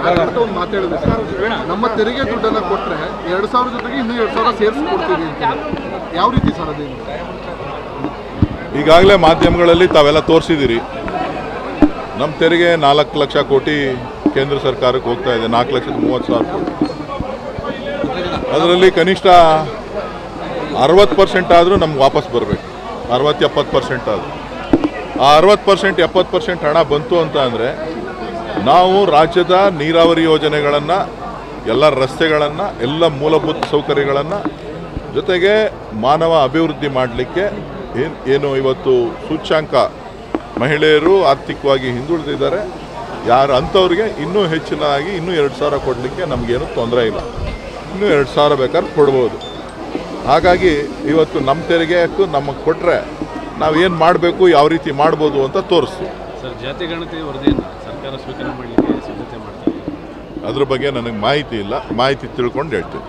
ಒಂದು ಮಾತಾಡಿದೆ ಸರ್, ನಮ್ಮ ತೆರಿಗೆ ದುಡ್ಡನ್ನು ಕೊಟ್ಟರೆ 2,000 ಜೊತೆಗೆ ಇನ್ನೂ 2,000 ಸೇರಿಸ್ಕೊಡ್ತೀವಿ ಅಂತ. ಯಾವ ರೀತಿ ಸರ್ ಅದೇನು? ಈಗಾಗಲೇ ಮಾಧ್ಯಮಗಳಲ್ಲಿ ತಾವೆಲ್ಲ ತೋರಿಸಿದ್ದೀರಿ. ನಮ್ಮ ತೆರಿಗೆ 4 ಲಕ್ಷ ಕೋಟಿ ಕೇಂದ್ರ ಸರ್ಕಾರಕ್ಕೆ ಹೋಗ್ತಾ ಇದೆ, 4,30,000 ಕೋಟಿ. ಅದರಲ್ಲಿ ಕನಿಷ್ಠ 60% ಆದರೂ ನಮ್ಗೆ ವಾಪಸ್ ಬರಬೇಕು. 60-70% ಆದರೂ ಆ 60% 70% ಹಣ ಬಂತು ಅಂತ ಅಂದರೆ ನಾವು ರಾಜ್ಯದ ನೀರಾವರಿ ಯೋಜನೆಗಳನ್ನು, ಎಲ್ಲ ರಸ್ತೆಗಳನ್ನು, ಎಲ್ಲ ಮೂಲಭೂತ ಸೌಕರ್ಯಗಳನ್ನು, ಜೊತೆಗೆ ಮಾನವ ಅಭಿವೃದ್ಧಿ ಮಾಡಲಿಕ್ಕೆ ಏನು ಇವತ್ತು ಸೂಚ್ಯಾಂಕ ಮಹಿಳೆಯರು ಆರ್ಥಿಕವಾಗಿ ಹಿಂದುಳಿದಿದ್ದಾರೆ, ಯಾರು ಅಂಥವ್ರಿಗೆ ಇನ್ನೂ ಹೆಚ್ಚಿನದಾಗಿ ಇನ್ನೂ 2,000 ಕೊಡಲಿಕ್ಕೆ ನಮಗೇನು ತೊಂದರೆ ಇಲ್ಲ. ಇನ್ನೂ 2,000 ಬೇಕಾದ್ರೆ ಕೊಡ್ಬೋದು. ಹಾಗಾಗಿ ಇವತ್ತು ನಮ್ಮ ತೆರಿಗೆಗೂ ನಮಗೆ ಕೊಟ್ಟರೆ ನಾವೇನು ಮಾಡಬೇಕು, ಯಾವ ರೀತಿ ಮಾಡ್ಬೋದು ಅಂತ ತೋರಿಸ್ತೀವಿ. ಸರ್, ಜಾತಿ ಗಣತಿ ವರದಿಯನ್ನು ಸರ್ಕಾರ ಸ್ವೀಕಾರ ಮಾಡಲಿಕ್ಕೆ ಸಿದ್ಧತೆ ಮಾಡ್ತಾರೆ. ಅದ್ರ ಬಗ್ಗೆ ನನಗೆ ಮಾಹಿತಿ ಇಲ್ಲ, ಮಾಹಿತಿ ತಿಳ್ಕೊಂಡು ಹೇಳ್ತೀನಿ.